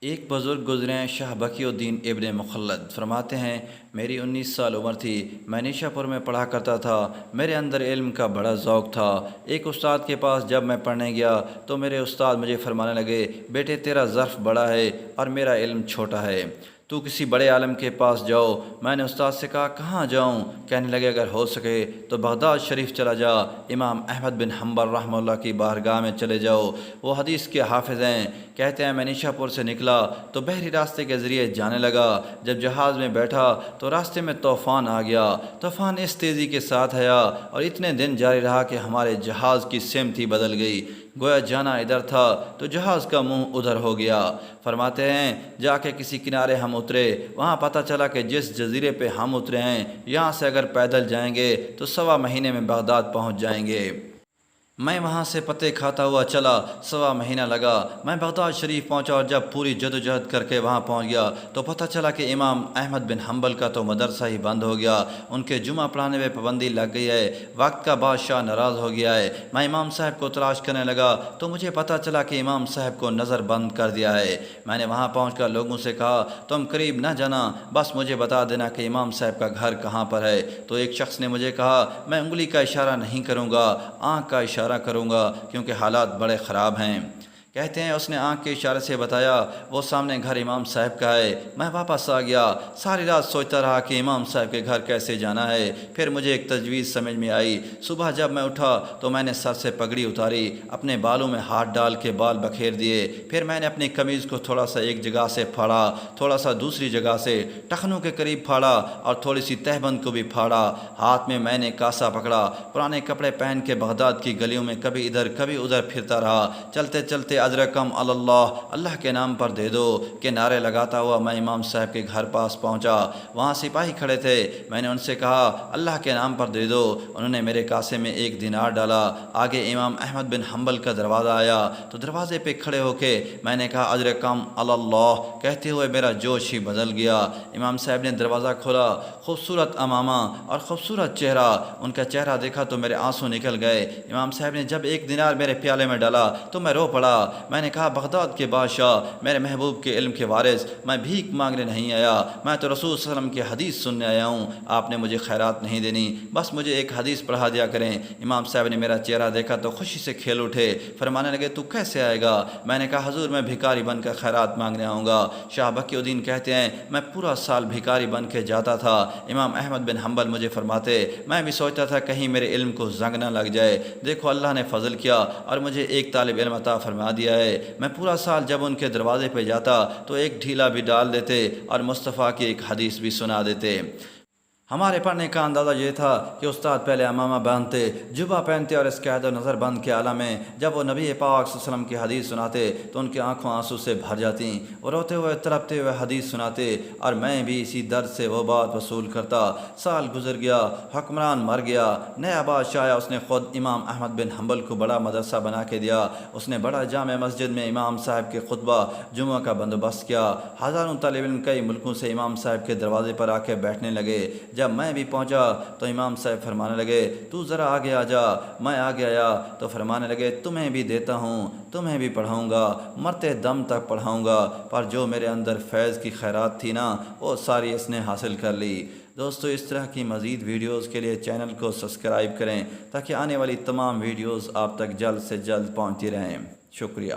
ایک بزرگ گزرے ہیں شاہ بقی الدین ابن مخلد، فرماتے ہیں میری 19 سال عمر تھی، میں نیشا پور میں پڑھا کرتا تھا، میرے اندر علم کا بڑا ذوق تھا۔ ایک استاد کے پاس جب میں پڑھنے گیا تو میرے استاد مجھے فرمانے لگے، بیٹے تیرا ظرف بڑا ہے اور میرا علم چھوٹا ہے، تو کسی بڑے عالم کے پاس جاؤ۔ میں نے استاد سے کہا کہاں جاؤں؟ کہنے لگے اگر ہو سکے تو بغداد شریف چلا جا، امام احمد بن حنبل رحمہ اللہ کی بارگاہ میں چلے جاؤ، وہ حدیث کے حافظ ہیں۔ کہتے ہیں میں نیشا پور سے نکلا تو بحری راستے کے ذریعے جانے لگا، جب جہاز میں بیٹھا تو راستے میں طوفان آ گیا۔ طوفان اس تیزی کے ساتھ آیا اور اتنے دن جاری رہا کہ ہمارے جہاز کی سمت ہی بدل گئی، گویا جانا ادھر تھا تو جہاز کا منہ ادھر ہو گیا۔ فرماتے ہیں جا کے کسی کنارے ہم اترے، وہاں پتہ چلا کہ جس جزیرے پہ ہم اترے ہیں یہاں سے اگر پیدل جائیں گے تو 1.25 مہینے میں بغداد پہنچ جائیں گے۔ میں وہاں سے پتے کھاتا ہوا چلا، 1.25 مہینہ لگا، میں بغداد شریف پہنچا اور جب پوری جدوجہد کر کے وہاں پہنچ گیا تو پتہ چلا کہ امام احمد بن حنبل کا تو مدرسہ ہی بند ہو گیا، ان کے جمعہ پڑھانے میں پابندی لگ گئی ہے، وقت کا بادشاہ ناراض ہو گیا ہے۔ میں امام صاحب کو تلاش کرنے لگا تو مجھے پتہ چلا کہ امام صاحب کو نظر بند کر دیا ہے۔ میں نے وہاں پہنچ کر لوگوں سے کہا تم قریب نہ جانا، بس مجھے بتا دینا کہ امام صاحب کا گھر کہاں پر ہے۔ تو ایک شخص نے مجھے کہا میں انگلی کا اشارہ نہیں کروں گا، آنکھ کا اشارہ کروں گا کیونکہ حالات بڑے خراب ہیں۔ کہتے ہیں اس نے آنکھ کے اشارے سے بتایا وہ سامنے گھر امام صاحب کا ہے۔ میں واپس آ گیا، ساری رات سوچتا رہا کہ امام صاحب کے گھر کیسے جانا ہے۔ پھر مجھے ایک تجویز سمجھ میں آئی۔ صبح جب میں اٹھا تو میں نے سر سے پگڑی اتاری، اپنے بالوں میں ہاتھ ڈال کے بال بکھیر دیے، پھر میں نے اپنی قمیض کو تھوڑا سا ایک جگہ سے پھاڑا، تھوڑا سا دوسری جگہ سے، ٹخنوں کے قریب پھاڑا اور تھوڑی سی تہبند کو بھی پھاڑا۔ ہاتھ میں میں نے کاسا پکڑا، پرانے کپڑے پہن کے بغداد کی گلیوں میں کبھی ادھر کبھی ادھر پھرتا رہا۔ چلتے چلتے ادرکم اللہ، اللہ کے نام پر دے دو کے نعرے لگاتا ہوا میں امام صاحب کے گھر پاس پہنچا۔ وہاں سپاہی کھڑے تھے، میں نے ان سے کہا اللہ کے نام پر دے دو۔ انہوں نے میرے کاسے میں 1 دینار ڈالا۔ آگے امام احمد بن حنبل کا دروازہ آیا تو دروازے پہ کھڑے ہو کے میں نے کہا ادرکم اللہ کہتے ہوئے میرا جوش ہی بدل گیا۔ امام صاحب نے دروازہ کھولا، خوبصورت امامہ اور خوبصورت چہرہ، ان کا چہرہ دیکھا تو میرے آنسو نکل گئے۔ امام صاحب نے جب 1 دینار میرے پیالے میں ڈالا تو میں رو پڑا۔ میں نے کہا بغداد کے بادشاہ، میرے محبوب کے علم کے وارث، میں بھیک مانگنے نہیں آیا، میں تو رسول صلی اللہ علیہ وسلم کی حدیث سننے آیا ہوں، آپ نے مجھے خیرات نہیں دینی، بس مجھے ایک حدیث پڑھا دیا کریں۔ امام صاحب نے میرا چہرہ دیکھا تو خوشی سے کھیل اٹھے، فرمانے لگے تو کیسے آئے گا؟ میں نے کہا حضور میں بھکاری بن کر خیرات مانگنے آؤں گا۔ شاہ بقی الدین کہتے ہیں میں پورا سال بھکاری بن کے جاتا تھا۔ امام احمد بن حنبل مجھے فرماتے میں بھی سوچتا تھا کہیں میرے علم کو زنگ نہ لگ جائے، دیکھو اللہ نے فضل کیا اور مجھے ایک طالب علم عطا فرما دیا ہے۔ میں پورا سال جب ان کے دروازے پہ جاتا تو ایک ڈھیلا بھی ڈال دیتے اور مصطفیٰ کی ایک حدیث بھی سنا دیتے۔ ہمارے پڑھنے کا اندازہ یہ تھا کہ استاد پہلے امامہ باندھتے، جبہ پہنتے اور اس قید و نظر بند کے عالم میں جب وہ نبی پاک صلی اللہ علیہ وسلم کی حدیث سناتے تو ان کی آنکھوں آنسو سے بھر جاتیں، وہ روتے ہوئے تڑپتے ہوئے حدیث سناتے اور میں بھی اسی درد سے وہ بات وصول کرتا۔ سال گزر گیا، حکمران مر گیا، نیا بادشاہ آیا، اس نے خود امام احمد بن حنبل کو بڑا مدرسہ بنا کے دیا، اس نے بڑا جامع مسجد میں امام صاحب کے خطبہ جمعہ کا بندوبست کیا۔ ہزاروں طالب علم کئی ملکوں سے امام صاحب کے دروازے پر آ کے بیٹھنے لگے۔ جب میں بھی پہنچا تو امام صاحب فرمانے لگے تو ذرا آگے آ جا۔ میں آگے آیا تو فرمانے لگے تمہیں بھی دیتا ہوں، تمہیں بھی پڑھاؤں گا، مرتے دم تک پڑھاؤں گا، پر جو میرے اندر فیض کی خیرات تھی نا وہ ساری اس نے حاصل کر لی۔ دوستو اس طرح کی مزید ویڈیوز کے لیے چینل کو سبسکرائب کریں تاکہ آنے والی تمام ویڈیوز آپ تک جلد سے جلد پہنچتی رہیں۔ شکریہ۔